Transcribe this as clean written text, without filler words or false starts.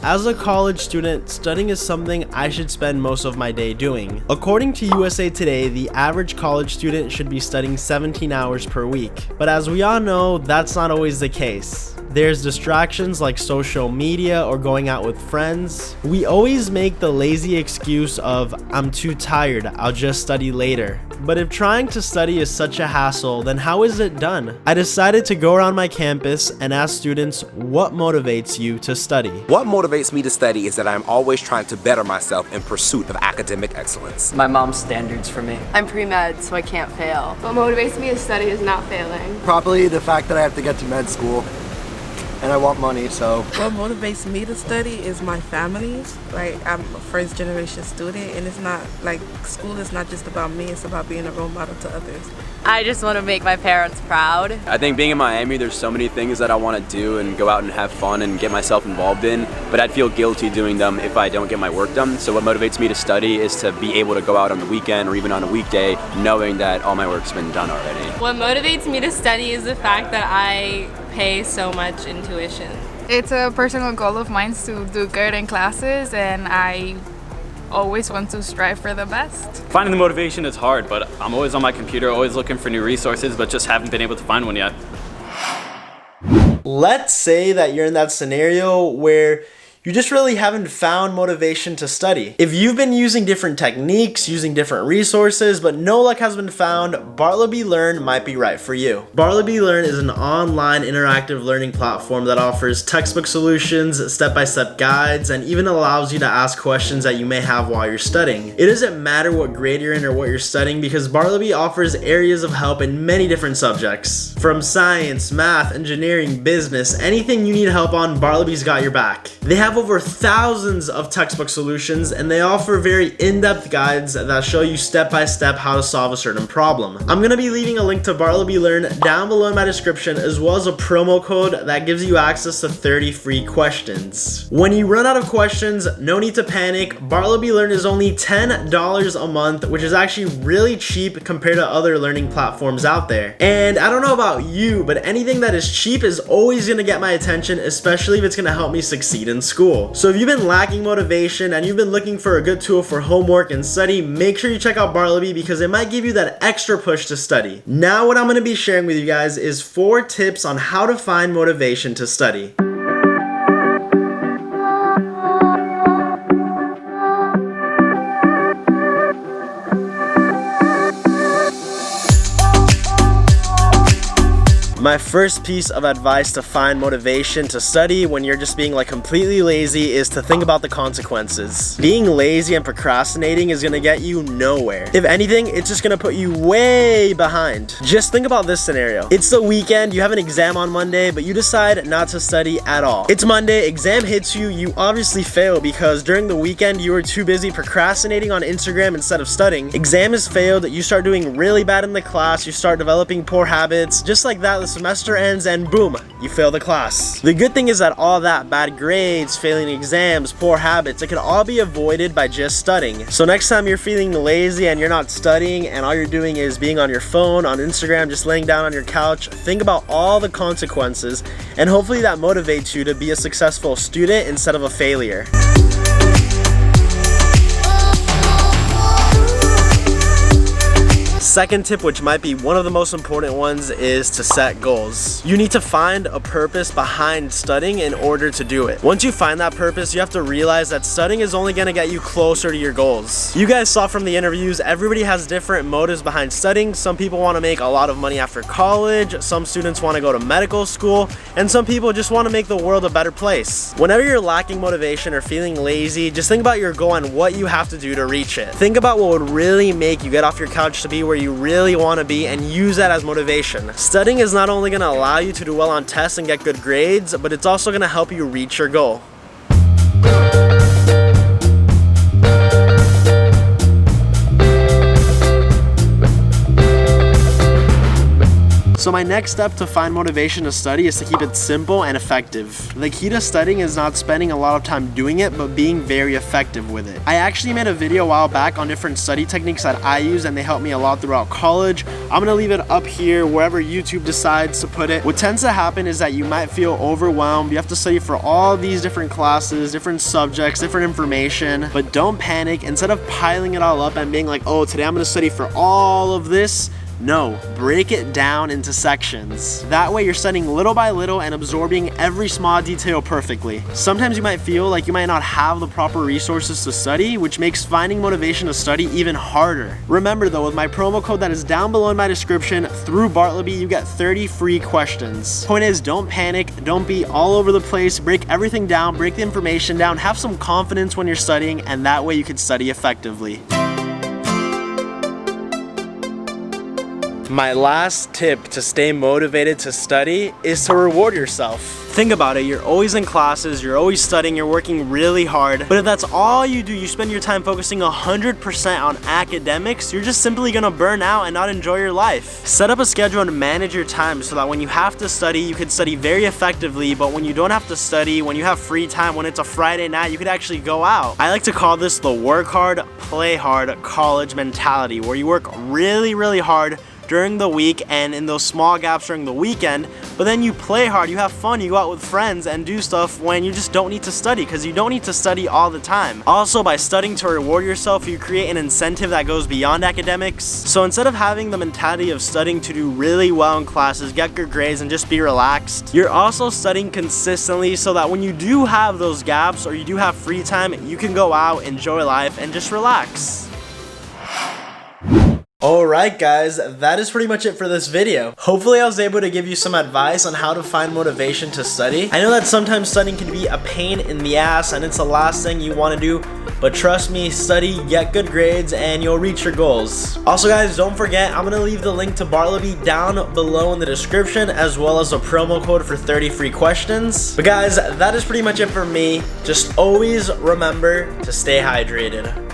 As a college student, studying is something I should spend most of my day doing. According to USA Today, the average college student should be studying 17 hours per week. But as we all know, that's not always the case. There's distractions like social media or going out with friends. We always make the lazy excuse of, I'm too tired, I'll just study later. But if trying to study is such a hassle, then how is it done? I decided to go around my campus and ask students, what motivates you to study? What motivates me to study is that I'm always trying to better myself in pursuit of academic excellence. My mom's standards for me. I'm pre-med, so I can't fail. What motivates me to study is not failing. Probably the fact that I have to get to med school. And I want money, so. What motivates me to study is my family. Like, I'm a first generation student, and it's not like school is not just about me, it's about being a role model to others. I just want to make my parents proud. I think being in Miami, there's so many things that I want to do and go out and have fun and get myself involved in, but I'd feel guilty doing them if I don't get my work done. So what motivates me to study is to be able to go out on the weekend or even on a weekday knowing that all my work's been done already. What motivates me to study is the fact that I pay so much in tuition. It's a personal goal of mine to do good in classes, and I always want to strive for the best. Finding the motivation is hard, but I'm always on my computer, always looking for new resources, but just haven't been able to find one yet. Let's say that you're in that scenario where you just really haven't found motivation to study. If you've been using different techniques, using different resources, but no luck has been found, Bartleby Learn might be right for you. Bartleby Learn is an online interactive learning platform that offers textbook solutions, step-by-step guides, and even allows you to ask questions that you may have while you're studying. It doesn't matter what grade you're in or what you're studying because Bartleby offers areas of help in many different subjects. From science, math, engineering, business, anything you need help on, Bartleby's got your back. They have over thousands of textbook solutions, and they offer very in-depth guides that show you step-by-step how to solve a certain problem. I'm gonna be leaving a link to Bartleby Learn down below in my description, as well as a promo code that gives you access to 30 free questions. When you run out of questions, no need to panic. Bartleby Learn is only $10 a month, which is actually really cheap compared to other learning platforms out there. And I don't know about you, but anything that is cheap is always gonna get my attention, especially if it's gonna help me succeed in school. So if you've been lacking motivation and you've been looking for a good tool for homework and study, make sure you check out Bartleby because it might give you that extra push to study. Now what I'm going to be sharing with you guys is 4 tips on how to find motivation to study. My first piece of advice to find motivation to study when you're just being like completely lazy is to think about the consequences. Being lazy and procrastinating is gonna get you nowhere. If anything, it's just gonna put you way behind. Just think about this scenario. It's the weekend, you have an exam on Monday, but you decide not to study at all. It's Monday, exam hits you, you obviously fail because during the weekend you were too busy procrastinating on Instagram instead of studying. Exam is failed, you start doing really bad in the class, you start developing poor habits. Just like that, the semester ends and boom, you fail the class. The good thing is that all that bad grades, failing exams, poor habits, it can all be avoided by just studying. So next time you're feeling lazy and you're not studying and all you're doing is being on your phone, on Instagram, just laying down on your couch, think about all the consequences and hopefully that motivates you to be a successful student instead of a failure. Second tip, which might be one of the most important ones, is to set goals. You need to find a purpose behind studying in order to do it. Once you find that purpose, you have to realize that studying is only gonna get you closer to your goals. You guys saw from the interviews, everybody has different motives behind studying. Some people wanna make a lot of money after college, some students wanna go to medical school, and some people just wanna make the world a better place. Whenever you're lacking motivation or feeling lazy, just think about your goal and what you have to do to reach it. Think about what would really make you get off your couch to be where you really want to be and use that as motivation. Studying is not only going to allow you to do well on tests and get good grades, but it's also going to help you reach your goal. So my next step to find motivation to study is to keep it simple and effective. The key to studying is not spending a lot of time doing it, but being very effective with it. I actually made a video a while back on different study techniques that I use, and they helped me a lot throughout college. I'm gonna leave it up here wherever YouTube decides to put it. What tends to happen is that you might feel overwhelmed. You have to study for all these different classes, different subjects, different information, but don't panic. Instead of piling it all up and being like, oh, today I'm gonna study for all of this, no, break it down into sections. That way you're studying little by little and absorbing every small detail perfectly. Sometimes you might feel like you might not have the proper resources to study, which makes finding motivation to study even harder. Remember though, with my promo code that is down below in my description, through Bartleby, you get 30 free questions. Point is, don't panic, don't be all over the place, break everything down, break the information down, have some confidence when you're studying, and that way you can study effectively. My last tip to stay motivated to study is to reward yourself. Think about it, you're always in classes, you're always studying, you're working really hard, but if that's all you do, you spend your time focusing 100% on academics, you're just simply gonna burn out and not enjoy your life. Set up a schedule and manage your time so that when you have to study, you can study very effectively, but when you don't have to study, when you have free time, when it's a Friday night, you could actually go out. I like to call this the work hard, play hard college mentality, where you work really, really hard during the week and in those small gaps during the weekend, but then you play hard, you have fun, you go out with friends and do stuff when you just don't need to study, because you don't need to study all the time. Also, by studying to reward yourself, you create an incentive that goes beyond academics. So instead of having the mentality of studying to do really well in classes, get good grades, and just be relaxed, you're also studying consistently so that when you do have those gaps or you do have free time, you can go out, enjoy life, and just relax. Alright guys, that is pretty much it for this video. Hopefully I was able to give you some advice on how to find motivation to study. I know that sometimes studying can be a pain in the ass and it's the last thing you want to do, but trust me, study, get good grades, and you'll reach your goals. Also guys, don't forget, I'm going to leave the link to Bartleby down below in the description, as well as a promo code for 30 free questions. But guys, that is pretty much it for me. Just always remember to stay hydrated.